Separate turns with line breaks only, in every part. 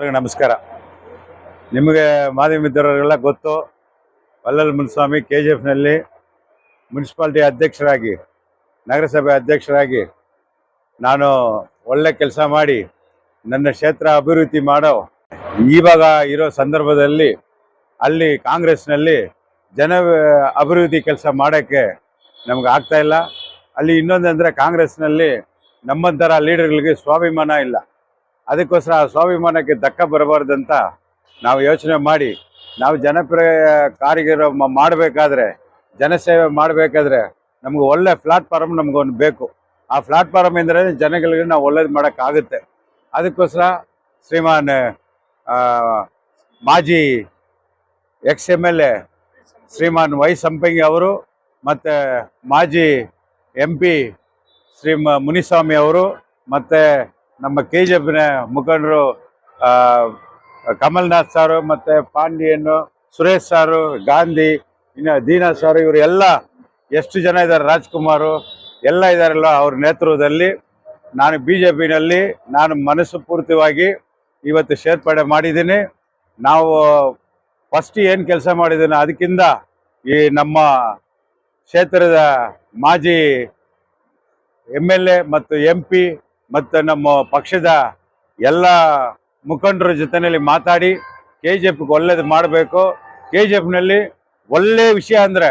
ನಮಸ್ಕಾರ. ನಿಮಗೆ ಮಾಧ್ಯಮ ಮಿತ್ರರಿಗೆಲ್ಲ ಗೊತ್ತು, ವಲ್ಲಲ್ ಮುನಿಸ್ವಾಮಿ KGFನಲ್ಲಿ ಮುನ್ಸಿಪಾಲ್ಟಿ ಅಧ್ಯಕ್ಷರಾಗಿ, ನಗರಸಭೆ ಅಧ್ಯಕ್ಷರಾಗಿ ನಾನು ಒಳ್ಳೆ ಕೆಲಸ ಮಾಡಿ ನನ್ನ ಕ್ಷೇತ್ರ ಅಭಿವೃದ್ಧಿ ಮಾಡೋ ಇವಾಗ ಇರೋ ಸಂದರ್ಭದಲ್ಲಿ ಅಲ್ಲಿ ಕಾಂಗ್ರೆಸ್ನಲ್ಲಿ ಜನ ಅಭಿವೃದ್ಧಿ ಕೆಲಸ ಮಾಡೋಕ್ಕೆ ನಮ್ಗೆ ಆಗ್ತಾ ಇಲ್ಲ. ಅಲ್ಲಿ ಇನ್ನೊಂದಂದರೆ ಕಾಂಗ್ರೆಸ್ನಲ್ಲಿ ನಮ್ಮಂಥರ ಲೀಡರ್ಗಳಿಗೆ ಸ್ವಾಭಿಮಾನ ಇಲ್ಲ. ಅದಕ್ಕೋಸ್ಕರ ಆ ಸ್ವಾಭಿಮಾನಕ್ಕೆ ಧಕ್ಕೆ ಬರಬಾರ್ದಂತ ನಾವು ಯೋಚನೆ ಮಾಡಿ, ನಾವು ಜನಪ್ರಿಯ ಕಾರ್ಯ ಮಾಡಬೇಕಾದ್ರೆ, ಜನಸೇವೆ ಮಾಡಬೇಕಾದ್ರೆ ನಮ್ಗೆ ಒಳ್ಳೆ ಪ್ಲಾಟ್ಫಾರ್ಮ್ ನಮಗೊಂದು ಬೇಕು. ಆ ಪ್ಲಾಟ್ಫಾರ್ಮ್ ಅಂದರೆ ಜನಗಳಿಗೆ ನಾವು ಒಳ್ಳೇದು ಮಾಡೋಕ್ಕಾಗುತ್ತೆ. ಅದಕ್ಕೋಸ್ಕರ ಶ್ರೀಮಾನ್ ಮಾಜಿ ex-MLA ಶ್ರೀಮಾನ್ ವೈ ಸಂಪಂಗಿ ಅವರು ಮತ್ತು ಮಾಜಿ MP ಶ್ರೀ ಮುನಿಸ್ವಾಮಿ ಅವರು ಮತ್ತು ನಮ್ಮ KGFನ ಮುಖಂಡರು ಕಮಲ್ನಾಥ್ ಸಾರು ಮತ್ತು ಪಾಂಡಿಯನ್, ಸುರೇಶ್ ಸಾರು, ಗಾಂಧಿ, ಇನ್ನು ದೀನಾ ಸಾರು, ಇವರು ಎಲ್ಲ ಎಷ್ಟು ಜನ ಇದ್ದಾರೆ, ರಾಜ್ಕುಮಾರು ಎಲ್ಲ ಇದ್ದಾರಲ್ಲ, ಅವ್ರ ನೇತೃತ್ವದಲ್ಲಿ ನಾನು BJPನಲ್ಲಿ ನಾನು ಮನಸ್ಸು ಪೂರ್ತಿಯಾಗಿ ಇವತ್ತು ಸೇರ್ಪಡೆ ಮಾಡಿದ್ದೀನಿ. ನಾವು ಫಸ್ಟ್ ಏನು ಕೆಲಸ ಮಾಡಿದ್ದೀನಿ ಅದಕ್ಕಿಂತ ಈ ನಮ್ಮ ಕ್ಷೇತ್ರದ ಮಾಜಿ MLA ಮತ್ತು MP ಮತ್ತು ನಮ್ಮ ಪಕ್ಷದ ಎಲ್ಲ ಮುಖಂಡರ ಜೊತೆಯಲ್ಲಿ ಮಾತಾಡಿ KGFಗೆ ಒಳ್ಳೇದು ಮಾಡಬೇಕು. KGFನಲ್ಲಿ ಒಳ್ಳೆಯ ವಿಷಯ ಅಂದರೆ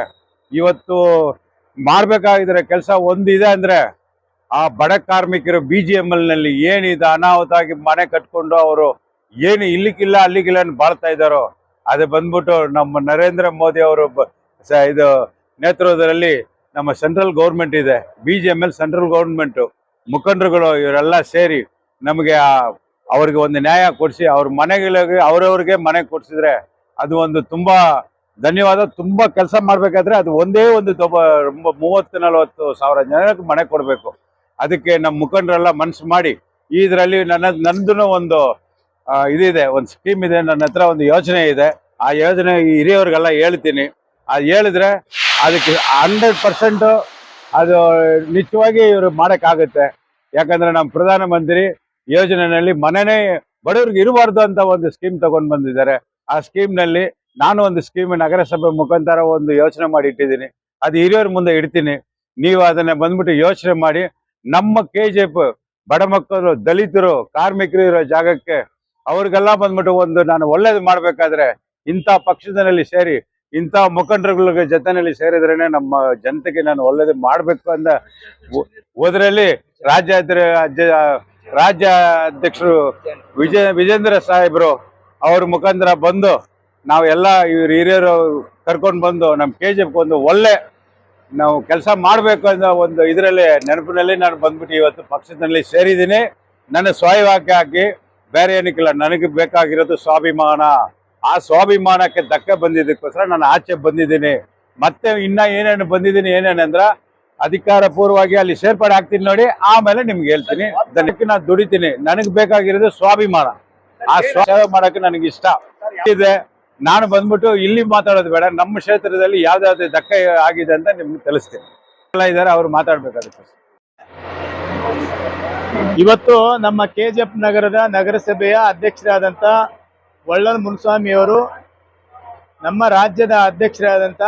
ಇವತ್ತು ಮಾಡಬೇಕಾಗಿದ್ರೆ ಕೆಲಸ ಒಂದಿದೆ ಅಂದರೆ ಆ ಬಡ ಕಾರ್ಮಿಕರು BGMLನಲ್ಲಿ ಏನಿದೆ ಅನಾಹುತಾಗಿ ಮನೆ ಕಟ್ಕೊಂಡು ಅವರು ಏನು ಇಲ್ಲಿಕ್ಕಿಲ್ಲ ಅಲ್ಲಿಗಿಲ್ಲ ಬಾಳ್ತಾ ಇದ್ದಾರೋ, ಅದು ಬಂದ್ಬಿಟ್ಟು ನಮ್ಮ ನರೇಂದ್ರ ಮೋದಿ ಅವರು ಇದು ನೇತೃತ್ವದಲ್ಲಿ ನಮ್ಮ ಸೆಂಟ್ರಲ್ ಗೌರ್ಮೆಂಟ್ ಇದೆ, BGML ಸೆಂಟ್ರಲ್ ಗೌರ್ಮೆಂಟು ಮುಖಂಡರುಗಳು ಇವರೆಲ್ಲ ಸೇರಿ ನಮಗೆ ಅವ್ರಿಗೆ ಒಂದು ನ್ಯಾಯ ಕೊಡಿಸಿ ಅವ್ರ ಮನೆಗಳಿಗೆ ಅವರವ್ರಿಗೆ ಮನೆ ಕೊಡಿಸಿದ್ರೆ ಅದು ಒಂದು ತುಂಬ ಧನ್ಯವಾದ. ತುಂಬ ಕೆಲಸ ಮಾಡಬೇಕಾದ್ರೆ ಅದು ಒಂದೇ ಒಂದು 30-40 ಸಾವಿರ ಜನಕ್ಕೆ ಮನೆ ಕೊಡಬೇಕು. ಅದಕ್ಕೆ ನಮ್ಮ ಮುಖಂಡರೆಲ್ಲ ಮನಸ್ಸು ಮಾಡಿ ಇದರಲ್ಲಿ ನಂದು ಒಂದು ಇದಿದೆ, ಒಂದು ಸ್ಕೀಮ್ ಇದೆ, ನನ್ನ ಹತ್ರ ಒಂದು ಯೋಜನೆ ಇದೆ. ಆ ಯೋಜನೆ ಹಿರಿಯವರಿಗೆಲ್ಲ ಹೇಳ್ತೀನಿ. ಅದು ಹೇಳಿದ್ರೆ ಅದಕ್ಕೆ 100% ಅದು ನಿಜವಾಗಿ ಇವರು ಮಾಡೋಕ್ಕಾಗುತ್ತೆ. ಯಾಕಂದರೆ ನಮ್ಮ ಪ್ರಧಾನಮಂತ್ರಿ ಯೋಜನೆಯಲ್ಲಿ ಮನೆಯೇ ಬಡವ್ರಿಗೆ ಇರಬಾರ್ದು ಅಂತ ಒಂದು ಸ್ಕೀಮ್ ತಗೊಂಡು ಬಂದಿದ್ದಾರೆ. ಆ ಸ್ಕೀಮ್ನಲ್ಲಿ ನಾನು ಒಂದು ಸ್ಕೀಮ್ ನಗರಸಭೆ ಮುಖಾಂತರ ಒಂದು ಯೋಚನೆ ಮಾಡಿ ಇಟ್ಟಿದ್ದೀನಿ. ಅದು ಹಿರಿಯವ್ರ ಮುಂದೆ ಇಡ್ತೀನಿ. ನೀವು ಅದನ್ನು ಬಂದ್ಬಿಟ್ಟು ಯೋಚನೆ ಮಾಡಿ ನಮ್ಮ KGF ಬಡ ಮಕ್ಕಳು, ದಲಿತರು, ಕಾರ್ಮಿಕರು ಇರೋ ಜಾಗಕ್ಕೆ ಅವ್ರಿಗೆಲ್ಲ ಬಂದ್ಬಿಟ್ಟು ಒಂದು ನಾನು ಒಳ್ಳೇದು ಮಾಡಬೇಕಾದ್ರೆ ಇಂಥ ಪಕ್ಷದಲ್ಲಿ ಸೇರಿ ಇಂಥ ಮುಖಂಡರುಗಳ ಜೊತೆಯಲ್ಲಿ ಸೇರಿದ್ರೇನೆ ನಮ್ಮ ಜನತೆಗೆ ನಾನು ಒಳ್ಳೇದು ಮಾಡಬೇಕು ಅಂತ ಹೋದ್ರಲ್ಲಿ ರಾಜ್ಯಾಧ್ಯಕ್ಷರು ವಿಜೇಂದ್ರ ಸಾಹೇಬರು ಅವ್ರ ಮುಖಾಂತರ ಬಂದು ನಾವೆಲ್ಲ ಇವ್ರು ಹಿರಿಯರು ಕರ್ಕೊಂಡು ಬಂದು ನಮ್ಮ KGFಗೆ ಒಂದು ಒಳ್ಳೆ ನಾವು ಕೆಲಸ ಮಾಡಬೇಕು ಅನ್ನೋ ಒಂದು ಇದರಲ್ಲಿ ನೆನಪಿನಲ್ಲಿ ನಾನು ಬಂದ್ಬಿಟ್ಟು ಇವತ್ತು ಪಕ್ಷದಲ್ಲಿ ಸೇರಿದ್ದೀನಿ. ನನ್ನ ಸ್ವಾಯವಾಕ್ಯ ಹಾಕಿ ಬೇರೆ ಏನಕ್ಕಿಲ್ಲ, ನನಗೆ ಬೇಕಾಗಿರೋದು ಸ್ವಾಭಿಮಾನ. ಆ ಸ್ವಾಭಿಮಾನಕ್ಕೆ ಧಕ್ಕೆ ಬಂದಿದ್ದಕ್ಕೋಸ್ಕರ ನಾನು ಆಚೆ ಬಂದಿದ್ದೀನಿ. ಮತ್ತೆ ಇನ್ನ ಏನೇನು ಬಂದಿದ್ದೀನಿ ಏನೇನಂದ್ರೆ ಅಧಿಕಾರ ಪೂರ್ವವಾಗಿ ಅಲ್ಲಿ ಸೇರ್ಪಡೆ ಆಗ್ತೀನಿ ನೋಡಿ, ಆಮೇಲೆ ನಿಮ್ಗೆ ಹೇಳ್ತೀನಿ. ಅದಕ್ಕೆ ನಾನು ದುಡಿತೀನಿ. ನನಗೆ ಬೇಕಾಗಿರೋದು ಸ್ವಾಭಿಮಾನ. ಆ ಸೇವೆ ಮಾಡೋಕ್ಕೆ ನನಗೆ ಇಷ್ಟ ಇದೆ. ನಾನು ಬಂದ್ಬಿಟ್ಟು ಇಲ್ಲಿ ಮಾತಾಡೋದು ಬೇಡ, ನಮ್ಮ ಕ್ಷೇತ್ರದಲ್ಲಿ ಯಾವ್ದಾವ್ದು ಧಕ್ಕೆ ಆಗಿದೆ ಅಂತ ನಿಮ್ಗೆ ತಿಳಿಸ್ತೀನಿ. ಎಲ್ಲ ಇದ್ದಾರೆ, ಅವ್ರು ಮಾತಾಡ್ಬೇಕಾಗುತ್ತೆ.
ಇವತ್ತು ನಮ್ಮ KGF ನಗರದ ನಗರಸಭೆಯ ಅಧ್ಯಕ್ಷರಾದಂಥ ವಲ್ಲಲ್ ಮುನಿಸ್ವಾಮಿಯವರು ನಮ್ಮ ರಾಜ್ಯದ ಅಧ್ಯಕ್ಷರಾದಂಥ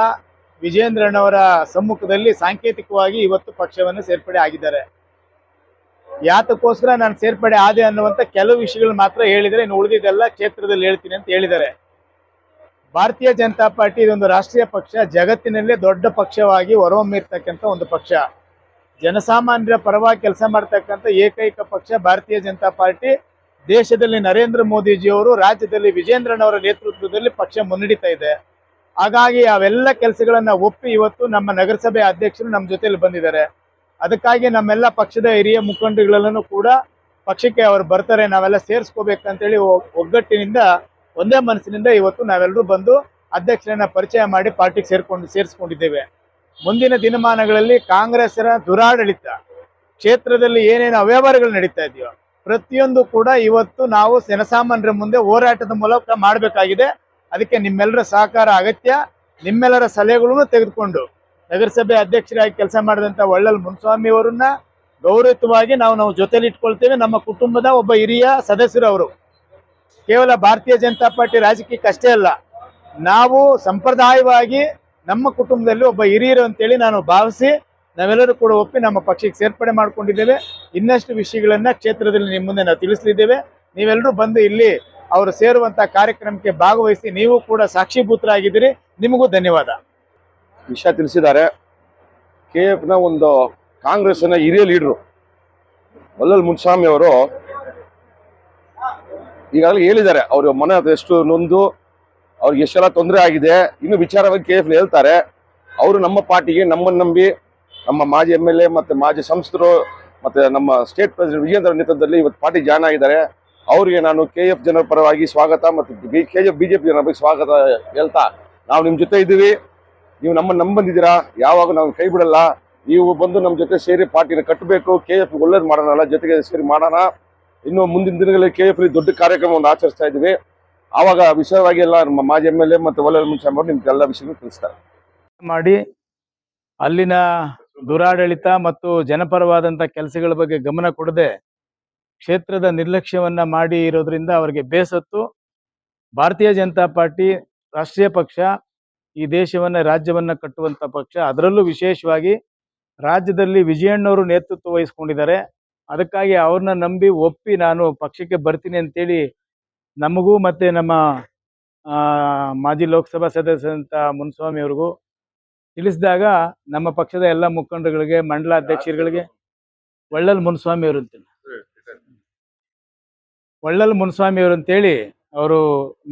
ವಿಜೇಂದ್ರಣ್ಣವರ ಸಮ್ಮುಖದಲ್ಲಿ ಸಾಂಕೇತಿಕವಾಗಿ ಇವತ್ತು ಪಕ್ಷವನ್ನು ಸೇರ್ಪಡೆ ಆಗಿದ್ದಾರೆ. ಯಾತಕ್ಕೋಸ್ಕರ ನಾನು ಸೇರ್ಪಡೆ ಆದೆ ಅನ್ನುವಂಥ ಕೆಲವು ವಿಷಯಗಳು ಮಾತ್ರ ಹೇಳಿದರೆ, ಇನ್ನು ಉಳಿದಿದ್ದೆಲ್ಲ ಕ್ಷೇತ್ರದಲ್ಲಿ ಹೇಳ್ತೀನಿ ಅಂತ ಹೇಳಿದ್ದಾರೆ. ಭಾರತೀಯ ಜನತಾ ಪಾರ್ಟಿ ಇದೊಂದು ರಾಷ್ಟ್ರೀಯ ಪಕ್ಷ, ಜಗತ್ತಿನಲ್ಲೇ ದೊಡ್ಡ ಪಕ್ಷವಾಗಿ ಹೊರಹೊಮ್ಮಿರ್ತಕ್ಕಂಥ ಒಂದು ಪಕ್ಷ. ಜನಸಾಮಾನ್ಯರ ಪರವಾಗಿ ಕೆಲಸ ಮಾಡ್ತಕ್ಕಂಥ ಏಕೈಕ ಪಕ್ಷ ಭಾರತೀಯ ಜನತಾ ಪಾರ್ಟಿ. ದೇಶದಲ್ಲಿ ನರೇಂದ್ರ ಮೋದಿಜಿಯವರು, ರಾಜ್ಯದಲ್ಲಿ ವಿಜೇಂದ್ರಣ್ಣವರ ನೇತೃತ್ವದಲ್ಲಿ ಪಕ್ಷ ಮುನ್ನಡೀತಾ ಇದೆ. ಹಾಗಾಗಿ ಅವೆಲ್ಲ ಕೆಲಸಗಳನ್ನ ಒಪ್ಪಿ ಇವತ್ತು ನಮ್ಮ ನಗರಸಭೆ ಅಧ್ಯಕ್ಷರು ನಮ್ಮ ಜೊತೆಯಲ್ಲಿ ಬಂದಿದ್ದಾರೆ. ಅದಕ್ಕಾಗಿ ನಮ್ಮೆಲ್ಲ ಪಕ್ಷದ ಹಿರಿಯ ಮುಖಂಡರುಗಳನ್ನು ಕೂಡ ಪಕ್ಷಕ್ಕೆ ಅವರು ಬರ್ತಾರೆ, ನಾವೆಲ್ಲ ಸೇರಿಸ್ಕೋಬೇಕಂತೇಳಿ ಒಗ್ಗಟ್ಟಿನಿಂದ ಒಂದೇ ಮನಸ್ಸಿನಿಂದ ಇವತ್ತು ನಾವೆಲ್ಲರೂ ಬಂದು ಅಧ್ಯಕ್ಷರನ್ನ ಪರಿಚಯ ಮಾಡಿ ಪಾರ್ಟಿಗೆ ಸೇರಿಸ್ಕೊಂಡಿದ್ದೇವೆ. ಮುಂದಿನ ದಿನಮಾನಗಳಲ್ಲಿ ಕಾಂಗ್ರೆಸ್ನ ದುರಾಡಳಿತ ಕ್ಷೇತ್ರದಲ್ಲಿ ಏನೇನು ಅವ್ಯವಹಾರಗಳು ನಡೀತಾ ಇದೆಯೋ ಪ್ರತಿಯೊಂದು ಕೂಡ ಇವತ್ತು ನಾವು ಜನಸಾಮಾನ್ಯರ ಮುಂದೆ ಹೋರಾಟದ ಮೂಲಕ ಮಾಡಬೇಕಾಗಿದೆ. ಅದಕ್ಕೆ ನಿಮ್ಮೆಲ್ಲರ ಸಹಕಾರ ಅಗತ್ಯ. ನಿಮ್ಮೆಲ್ಲರ ಸಲಹೆಗಳನ್ನು ತೆಗೆದುಕೊಂಡು ನಗರಸಭೆ ಅಧ್ಯಕ್ಷರಾಗಿ ಕೆಲಸ ಮಾಡಿದಂಥ ವಲ್ಲಲ್ ಮುನಿಸ್ವಾಮಿ ಅವರನ್ನ ಗೌರವಯುತವಾಗಿ ನಾವು ಜೊತೆಲಿ ಇಟ್ಕೊಳ್ತೇವೆ. ನಮ್ಮ ಕುಟುಂಬದ ಒಬ್ಬ ಹಿರಿಯ ಸದಸ್ಯರು ಅವರು. ಕೇವಲ ಭಾರತೀಯ ಜನತಾ ಪಾರ್ಟಿ ರಾಜಕೀಯಕ್ಕಷ್ಟೇ ಅಲ್ಲ, ನಾವು ಸಂಪ್ರದಾಯವಾಗಿ ನಮ್ಮ ಕುಟುಂಬದಲ್ಲಿ ಒಬ್ಬ ಹಿರಿಯರು ಅಂತೇಳಿ ನಾನು ಭಾವಿಸಿ ನಾವೆಲ್ಲರೂ ಕೂಡ ಒಪ್ಪಿ ನಮ್ಮ ಪಕ್ಷಕ್ಕೆ ಸೇರ್ಪಡೆ ಮಾಡ್ಕೊಂಡಿದ್ದೇವೆ. ಇನ್ನಷ್ಟು ವಿಷಯಗಳನ್ನ ಕ್ಷೇತ್ರದಲ್ಲಿ ನಿಮ್ಮ ಮುಂದೆ ನಾವು ತಿಳಿಸಲಿದ್ದೇವೆ. ನೀವೆಲ್ಲರೂ ಬಂದು ಇಲ್ಲಿ ಅವರು ಸೇರುವಂತ ಕಾರ್ಯಕ್ರಮಕ್ಕೆ ಭಾಗವಹಿಸಿ ನೀವು ಕೂಡ ಸಾಕ್ಷೀಭೂತರಾಗಿದ್ದೀರಿ. ನಿಮಗೂ ಧನ್ಯವಾದ.
ವಿಷಯ ತಿಳಿಸಿದ್ದಾರೆ. KF ನ ಒಂದು ಕಾಂಗ್ರೆಸ್ನ ಹಿರಿಯ ಲೀಡರು ವಲ್ಲಲ್ ಮುನ್ಸ್ವಾಮಿ ಅವರು ಈಗಾಗಲೇ ಹೇಳಿದ್ದಾರೆ. ಅವರು ಮನೆ ಎಷ್ಟು ನೊಂದು ಅವ್ರಿಗೆ ಎಷ್ಟೆಲ್ಲ ತೊಂದರೆ ಆಗಿದೆ, ಇನ್ನು ವಿಚಾರವಾಗಿ KF ಹೇಳ್ತಾರೆ. ಅವರು ನಮ್ಮ ಪಾರ್ಟಿಗೆ ನಮ್ಮನ್ನು ನಂಬಿ ನಮ್ಮ ಮಾಜಿ MLA ಮತ್ತೆ ಮಾಜಿ ಸಂಸದರು ಮತ್ತೆ ನಮ್ಮ ಸ್ಟೇಟ್ ಪ್ರೆಸಿಡೆಂಟ್ ವಿಜೇಂದ್ರ ನೇತೃತ್ವದಲ್ಲಿ ಇವತ್ತು ಪಾರ್ಟಿ ಜಾಯ್ನ್ ಆಗಿದ್ದಾರೆ. ಅವರಿಗೆ ನಾನು KF ಜನರ ಪರವಾಗಿ ಸ್ವಾಗತ ಮತ್ತು BJP ಜನರ ಬಗ್ಗೆ ಸ್ವಾಗತ ಹೇಳ್ತಾ, ನಾವು ನಿಮ್ಮ ಜೊತೆ ಇದ್ದೀವಿ, ನೀವು ನಮ್ಮನ್ನು ನಂಬಂದಿದ್ದೀರಾ, ಯಾವಾಗ ನಾವು ಕೈ ಬಿಡಲ್ಲ. ನೀವು ಬಂದು ನಮ್ಮ ಜೊತೆ ಸೇರಿ ಪಾರ್ಟಿನ ಕಟ್ಟಬೇಕು, KF ಒಳ್ಳೇದು ಮಾಡೋಣ, ಜೊತೆಗೆ ಸೇರಿ ಮಾಡೋಣ. ಇನ್ನು ಮುಂದಿನ ದಿನಗಳಲ್ಲಿ KF ದೊಡ್ಡ ಕಾರ್ಯಕ್ರಮವನ್ನು ಆಚರಿಸ್ತಾ ಇದ್ದೀವಿ. ಆವಾಗ ವಿಷಯವಾಗಿ ಎಲ್ಲ ನಮ್ಮ ಮಾಜಿ MLA ಮತ್ತು ವಲ್ಲಲ್ ಮುನ್ಸ್ವಾಮಿ ಅವರು ನಿಮ್ಗೆ ಎಲ್ಲ ವಿಷಯಗಳು ತಿಳಿಸ್ತಾರೆ.
ಮಾಡಿ ಅಲ್ಲಿನ ದುರಾಡಳಿತ ಮತ್ತು ಜನಪರವಾದಂಥ ಕೆಲಸಗಳ ಬಗ್ಗೆ ಗಮನ ಕೊಡದೆ ಕ್ಷೇತ್ರದ ನಿರ್ಲಕ್ಷ್ಯವನ್ನ ಮಾಡಿ ಇರೋದ್ರಿಂದ ಅವರಿಗೆ ಬೇಸತ್ತು ಭಾರತೀಯ ಜನತಾ ಪಾರ್ಟಿ ರಾಷ್ಟ್ರೀಯ ಪಕ್ಷ, ಈ ದೇಶವನ್ನ ರಾಜ್ಯವನ್ನ ಕಟ್ಟುವಂತ ಪಕ್ಷ, ಅದರಲ್ಲೂ ವಿಶೇಷವಾಗಿ ರಾಜ್ಯದಲ್ಲಿ ವಿಜಯಣ್ಣವರು ನೇತೃತ್ವ ವಹಿಸ್ಕೊಂಡಿದ್ದಾರೆ. ಅದಕ್ಕಾಗಿ ಅವ್ರನ್ನ ನಂಬಿ ಒಪ್ಪಿ ನಾನು ಪಕ್ಷಕ್ಕೆ ಬರ್ತೀನಿ ಅಂತೇಳಿ ನಮಗೂ ಮತ್ತೆ ನಮ್ಮ ಮಾಜಿ ಲೋಕಸಭಾ ಸದಸ್ಯರಂತ ಮುನ್ಸ್ವಾಮಿ ಅವ್ರಿಗೂ ತಿಳಿಸಿದಾಗ ನಮ್ಮ ಪಕ್ಷದ ಎಲ್ಲ ಮುಖಂಡರುಗಳಿಗೆ, ಮಂಡಲ ಅಧ್ಯಕ್ಷರುಗಳಿಗೆ, ವಳ್ಳಲ್ ಮುನ್ಸ್ವಾಮಿ ಅವರು ಅಂತೇಳಿ ಅವರು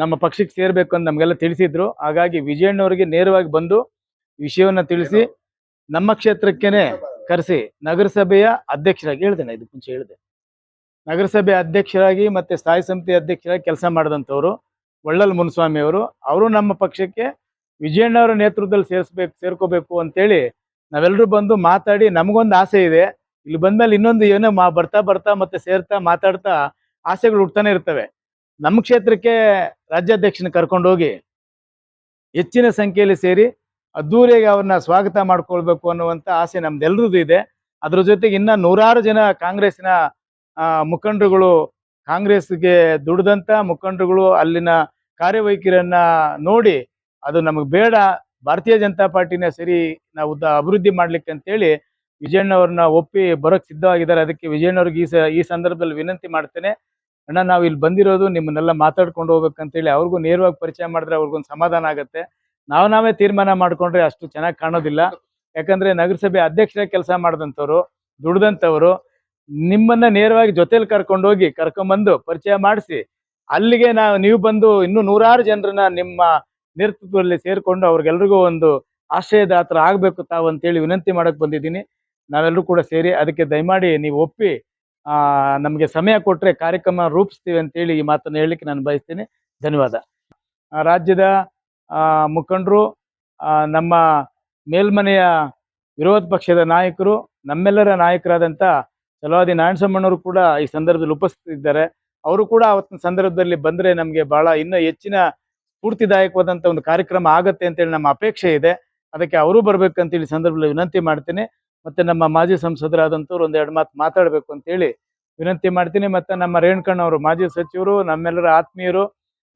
ನಮ್ಮ ಪಕ್ಷಕ್ಕೆ ಸೇರ್ಬೇಕು ಅಂತ ನಮಗೆಲ್ಲ ತಿಳಿಸಿದ್ರು. ಹಾಗಾಗಿ ವಿಜಯಣ್ಣವರಿಗೆ ನೇರವಾಗಿ ಬಂದು ವಿಷಯವನ್ನ ತಿಳಿಸಿ ನಮ್ಮ ಕ್ಷೇತ್ರಕ್ಕೇನೆ ಕರೆಸಿ ನಗರಸಭೆಯ ಅಧ್ಯಕ್ಷರಾಗಿ ಹೇಳ್ದೇನೆ, ಇದಕ್ಕೆ ಮುಂಚೆ ಹೇಳಿದೆ, ನಗರಸಭೆ ಅಧ್ಯಕ್ಷರಾಗಿ ಮತ್ತೆ ಸ್ಥಾಯಿ ಸಮಿತಿ ಅಧ್ಯಕ್ಷರಾಗಿ ಕೆಲಸ ಮಾಡಿದಂಥವ್ರು ವಳ್ಳಲ್ ಮುನ್ಸ್ವಾಮಿ ಅವರು ನಮ್ಮ ಪಕ್ಷಕ್ಕೆ ವಿಜಯಣ್ಣವರ ನೇತೃತ್ವದಲ್ಲಿ ಸೇರ್ಕೋಬೇಕು ಅಂತೇಳಿ ನಾವೆಲ್ಲರೂ ಬಂದು ಮಾತಾಡಿ, ನಮಗೊಂದು ಆಸೆ ಇದೆ, ಇಲ್ಲಿ ಬಂದ್ಮೇಲೆ ಇನ್ನೊಂದು ಏನೋ ಬರ್ತಾ ಮತ್ತೆ ಸೇರ್ತಾ ಮಾತಾಡ್ತಾ ಆಸೆಗಳು ಹುಡ್ತಾನೆ ಇರ್ತವೆ. ನಮ್ಮ ಕ್ಷೇತ್ರಕ್ಕೆ ರಾಜ್ಯಾಧ್ಯಕ್ಷನ ಕರ್ಕೊಂಡು ಹೋಗಿ ಹೆಚ್ಚಿನ ಸಂಖ್ಯೆಯಲ್ಲಿ ಸೇರಿ ಅದ್ದೂರಿಯಾಗಿ ಅವ್ರನ್ನ ಸ್ವಾಗತ ಮಾಡ್ಕೊಳ್ಬೇಕು ಅನ್ನುವಂಥ ಆಸೆ ನಮ್ದೆಲ್ಲರದ್ದು ಇದೆ. ಅದ್ರ ಜೊತೆಗೆ ಇನ್ನ ನೂರಾರು ಜನ ಕಾಂಗ್ರೆಸ್ನ ಮುಖಂಡರುಗಳು, ಕಾಂಗ್ರೆಸ್ಗೆ ದುಡಿದಂಥ ಮುಖಂಡರುಗಳು ಅಲ್ಲಿನ ಕಾರ್ಯವೈಖರಿಯನ್ನ ನೋಡಿ ಅದು ನಮಗೆ ಬೇಡ, ಭಾರತೀಯ ಜನತಾ ಪಾರ್ಟಿನ ಸರಿ ನಾವು ಅಭಿವೃದ್ಧಿ ಮಾಡ್ಲಿಕ್ಕೆ ಅಂತೇಳಿ ವಿಜಯಣ್ಣವ್ರನ್ನ ಒಪ್ಪಿ ಬರೋಕ್ಕೆ ಸಿದ್ಧವಾಗಿದ್ದಾರೆ. ಅದಕ್ಕೆ ವಿಜಯಣ್ಣವ್ರಿಗೆ ಈ ಸಂದರ್ಭದಲ್ಲಿ ವಿನಂತಿ ಮಾಡ್ತೇನೆ, ಅಣ್ಣ ನಾವು ಇಲ್ಲಿ ಬಂದಿರೋದು ನಿಮ್ಮನ್ನೆಲ್ಲ ಮಾತಾಡ್ಕೊಂಡು ಹೋಗ್ಬೇಕಂತೇಳಿ ಅವ್ರಿಗೂ ನೇರವಾಗಿ ಪರಿಚಯ ಮಾಡಿದ್ರೆ ಅವ್ರಿಗೊಂದು ಸಮಾಧಾನ ಆಗುತ್ತೆ. ನಾವೇ ತೀರ್ಮಾನ ಮಾಡ್ಕೊಂಡ್ರೆ ಅಷ್ಟು ಚೆನ್ನಾಗಿ ಕಾಣೋದಿಲ್ಲ. ಯಾಕಂದ್ರೆ ನಗರಸಭೆ ಅಧ್ಯಕ್ಷರಾಗಿ ಕೆಲಸ ಮಾಡಿದಂಥವ್ರು, ದುಡ್ದಂಥವ್ರು, ನಿಮ್ಮನ್ನ ನೇರವಾಗಿ ಜೊತೆಲಿ ಕರ್ಕೊಂಡ್ಬಂದು ಪರಿಚಯ ಮಾಡಿಸಿ ಅಲ್ಲಿಗೆ ನೀವು ಬಂದು ಇನ್ನೂ ನೂರಾರು ಜನರನ್ನ ನಿಮ್ಮ ನೇತೃತ್ವದಲ್ಲಿ ಸೇರ್ಕೊಂಡು ಅವ್ರಿಗೆಲ್ರಿಗೂ ಒಂದು ಆಶ್ರಯದಾತರ ಆಗ್ಬೇಕು ತಾವು ಅಂತೇಳಿ ವಿನಂತಿ ಮಾಡಕ್ ಬಂದಿದ್ದೀನಿ. ನಾವೆಲ್ಲರೂ ಕೂಡ ಸೇರಿ ಅದಕ್ಕೆ ದಯಮಾಡಿ ನೀವು ಒಪ್ಪಿ ನಮಗೆ ಸಮಯ ಕೊಟ್ಟರೆ ಕಾರ್ಯಕ್ರಮ ರೂಪಿಸ್ತೀವಿ ಅಂತೇಳಿ ಈ ಮಾತನ್ನು ಹೇಳಲಿಕ್ಕೆ ನಾನು ಬಯಸ್ತೀನಿ. ಧನ್ಯವಾದ. ರಾಜ್ಯದ ಮುಖಂಡರು, ನಮ್ಮ ಮೇಲ್ಮನೆಯ ವಿರೋಧ ಪಕ್ಷದ ನಾಯಕರು, ನಮ್ಮೆಲ್ಲರ ನಾಯಕರಾದಂಥ ಛಲವಾದಿ ನಾರಾಯಣಸ್ವಾಮಣ್ಣವರು ಕೂಡ ಈ ಸಂದರ್ಭದಲ್ಲಿ ಉಪಸ್ಥಿತಿದ್ದಾರೆ. ಅವರು ಕೂಡ ಅವತ್ತಿನ ಸಂದರ್ಭದಲ್ಲಿ ಬಂದರೆ ನಮಗೆ ಬಹಳ ಇನ್ನೂ ಹೆಚ್ಚಿನ ಸ್ಫೂರ್ತಿದಾಯಕವಾದಂಥ ಒಂದು ಕಾರ್ಯಕ್ರಮ ಆಗತ್ತೆ ಅಂತೇಳಿ ನಮ್ಮ ಅಪೇಕ್ಷೆ ಇದೆ. ಅದಕ್ಕೆ ಅವರು ಬರ್ಬೇಕಂತೇಳಿ ಸಂದರ್ಭದಲ್ಲಿ ವಿನಂತಿ ಮಾಡ್ತೀನಿ. ಮತ್ತೆ ನಮ್ಮ ಮಾಜಿ ಸಂಸದರಾದಂಥವ್ರು ಒಂದೆರಡು ಮಾತು ಮಾತಾಡಬೇಕು ಅಂತೇಳಿ ವಿನಂತಿ ಮಾಡ್ತೀನಿ. ಮತ್ತೆ ನಮ್ಮ ರೇಣುಕಣ್ಣವರು ಮಾಜಿ ಸಚಿವರು, ನಮ್ಮೆಲ್ಲರ ಆತ್ಮೀಯರು,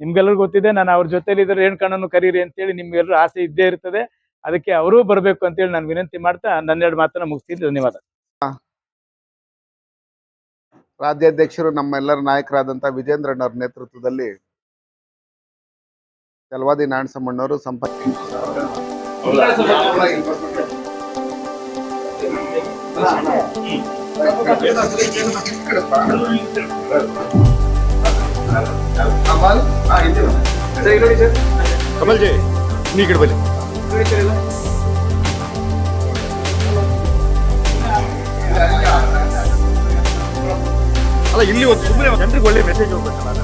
ನಿಮ್ಗೆಲ್ಲರಿಗೂ ಗೊತ್ತಿದೆ, ನಾನು ಅವ್ರ ಜೊತೆಲಿ ಇದ್ರೆ ರೇಣುಕಣ್ಣನ್ನು ಕರೀರಿ ಅಂತೇಳಿ ನಿಮ್ಗೆಲ್ಲರೂ ಆಸೆ ಇದ್ದೇ ಇರ್ತದೆ. ಅದಕ್ಕೆ ಅವರೂ ಬರಬೇಕು ಅಂತೇಳಿ ನಾನು ವಿನಂತಿ ಮಾಡ್ತಾ ನನ್ನೆರಡು ಮಾತನ್ನ ಮುಗಿಸ್ತೀನಿ. ಧನ್ಯವಾದ.
ರಾಜ್ಯಾಧ್ಯಕ್ಷರು ನಮ್ಮೆಲ್ಲರ ನಾಯಕರಾದಂಥ ವಿಜೇಂದ್ರಣ್ಣವ್ರ ನೇತೃತ್ವದಲ್ಲಿ ಛಲವಾದಿ ನಾರಾಯಣಸ್ವಾಮಣ್ಣವರು
ಕಮಲ್ ಜಿ ನೀ ಕಡೆ ಬನ್ನಿ. ಅಲ್ಲ ಇಲ್ಲಿ ಒಂದು ಸುಮ್ಮನೆ ಜನರಿಗೆ ಒಳ್ಳೆ ಮೆಸೇಜ್ ಹೋಗ್ಬೇಕಲ್ಲ.